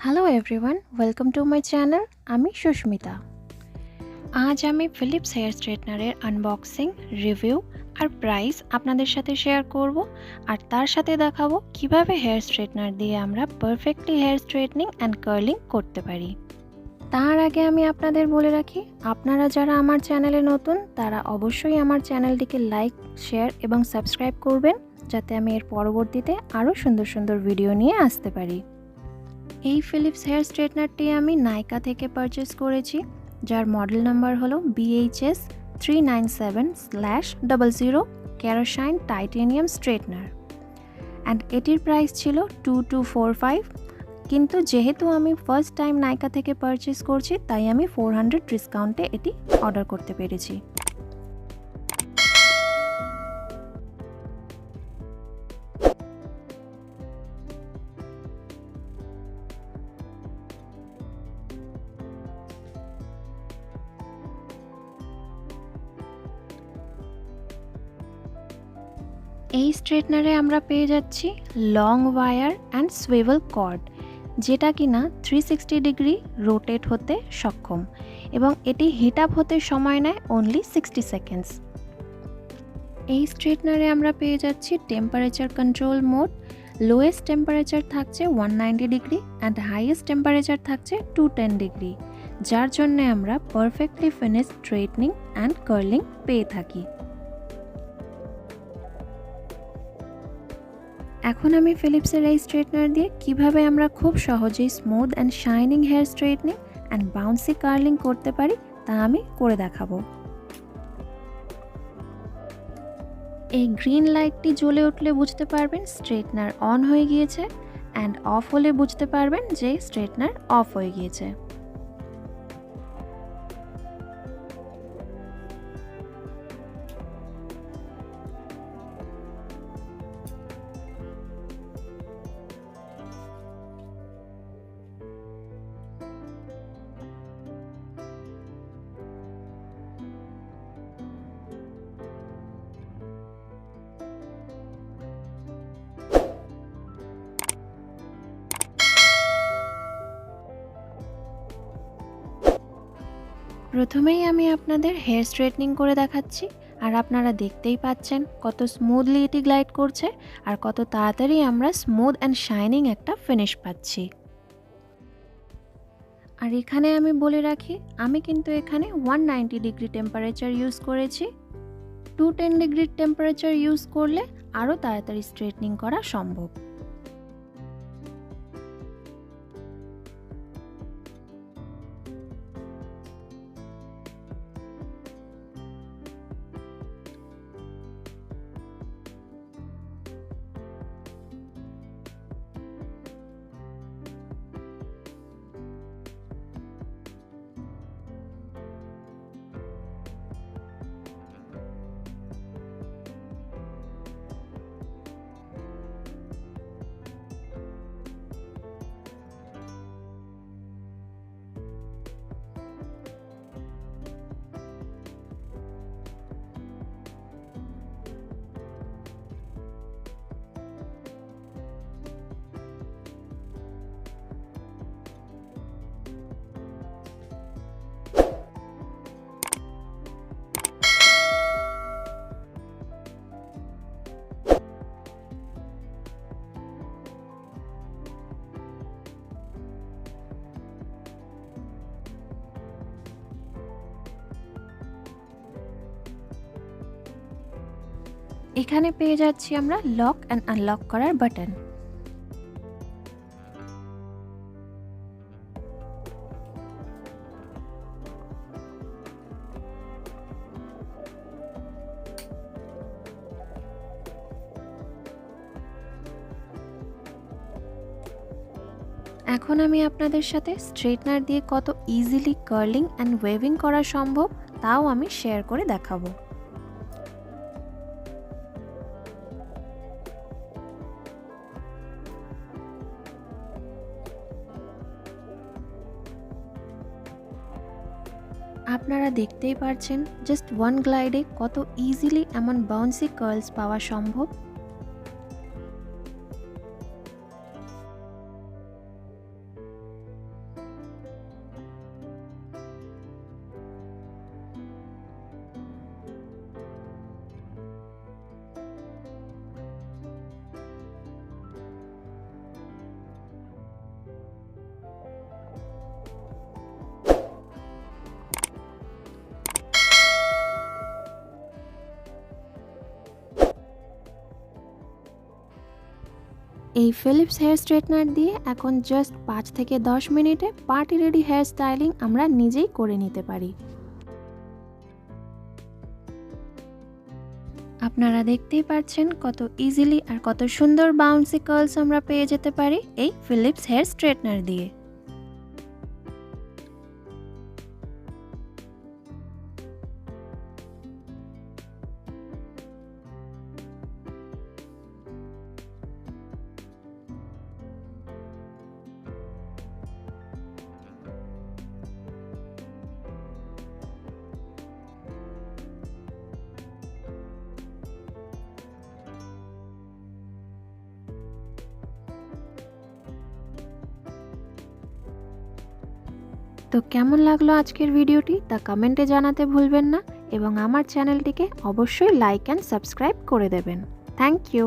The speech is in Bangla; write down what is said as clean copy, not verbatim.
Hello everyone, welcome to my channel. আমি সুস্মিতা। আজ আমি ফিলিপস হেয়ার স্ট্রেটনারের আনবক্সিং, রিভিউ আর প্রাইস আপনাদের সাথে শেয়ার করব, আর তার সাথে দেখাবো কিভাবে হেয়ার স্ট্রেটনার দিয়ে আমরা perfectly hair straightening and curling করতে পারি। তার আগে আমি আপনাদের বলে রাখি, আপনারা যারা আমার চ্যানেলে নতুন তারা অবশ্যই আমার চ্যানেলটিকে লাইক, শেয়ার এবং সাবস্ক্রাইব করবেন, যাতে আমি এর পরবর্তীতে আরও সুন্দর সুন্দর ভিডিও নিয়ে আসতে পারি। এই ফিলিপস হেয়ার স্ট্রেটনারটি আমি নাইকা থেকে পারচেস করেছি, যার মডেল নাম্বার হলো BHS397/00 KeraShine titanium straightener, and এটির প্রাইস ছিল 2245, কিন্তু যেহেতু আমি ফার্স্ট টাইম নাইকা থেকে পারচেস করছি তাই আমি 400 ডিসকাউন্টে এটি অর্ডার করতে পেরেছি। এই স্ট্রেটনারে আমরা পেয়ে যাচ্ছি long wire and swivel cord, যেটা কিনা 360 ডিগ্রি রোটেট হতে সক্ষম, এবং এটি হিট আপ হতে সময় নেয় অনলি 60 সেকেন্ডস। এই স্ট্রেটনারে আমরা পেয়ে যাচ্ছি temperature control mode. Lowest temperature থাকছে 190 ডিগ্রি অ্যান্ড হাইয়েস্ট টেম্পারেচার থাকছে 210 ডিগ্রি, যার জন্য আমরা perfectly finished straightening and curling পেয়ে থাকি। এখন আমি ফিলিপসের এই স্ট্রেটনার দিয়ে কিভাবে আমরা খুব সহজেই smooth and shining hair straightening and bouncy curling করতে পারি তা আমি করে দেখাবো। এই গ্রিন লাইটটি জ্বলে উঠলে বুঝতে পারবেন স্ট্রেটনার অন হয়ে গিয়েছে, অ্যান্ড অফ হলে বুঝতে পারবেন যে স্ট্রেটনার অফ হয়ে গিয়েছে। প্রথমেই আমি আপনাদের হেয়ার স্ট্রেটনিং করে দেখাচ্ছি, আর আপনারা দেখতেই পাচ্ছেন কত স্মুথলি এটি গ্লাইড করছে আর কত তাড়াতাড়ি আমরা স্মুথ অ্যান্ড শাইনিং একটা ফিনিশ পাচ্ছি। আর এখানে আমি বলে রাখি, আমি কিন্তু এখানে 190 ডিগ্রি টেম্পারেচার ইউজ করেছি। 210 ডিগ্রি টেম্পারেচার ইউজ করলে আরও তাড়াতাড়ি স্ট্রেটনিং করা সম্ভব। এখানে পেয়ে যাচ্ছি আমরা লক অ্যান্ড আনলক করার বাটন। এখন আমি আপনাদের সাথে স্ট্রেটনার দিয়ে কত ইজিলি কার্লিং অ্যান্ড ওয়েভিং করা সম্ভব তাও আমি শেয়ার করে দেখাবো। আপনারা দেখতেই পারছেন জাস্ট ওয়ান গ্লাইডে কত ইজিলি এমন বাউন্সি কার্লস পাওয়া সম্ভব। এই ফিলিপস হেয়ার স্ট্রেটনার দিয়ে এখন জাস্ট 5 থেকে 10 মিনিটে পার্টি রেডি হেয়ার স্টাইলিং আমরা নিজেই করে নিতে পারি। আপনারা দেখতেই পাচ্ছেন কত ইজিলি আর কত সুন্দর বাউন্সি কার্লস আমরা পেয়ে যেতে পারি এই ফিলিপস হেয়ার স্ট্রেটনার দিয়ে। তো কেমন লাগলো আজকের ভিডিওটি তা কমেন্টে জানাতে ভুলবেন না এবং আমার চ্যানেলটিকে অবশ্যই লাইক অ্যান্ড সাবস্ক্রাইব করে দেবেন। Thank you.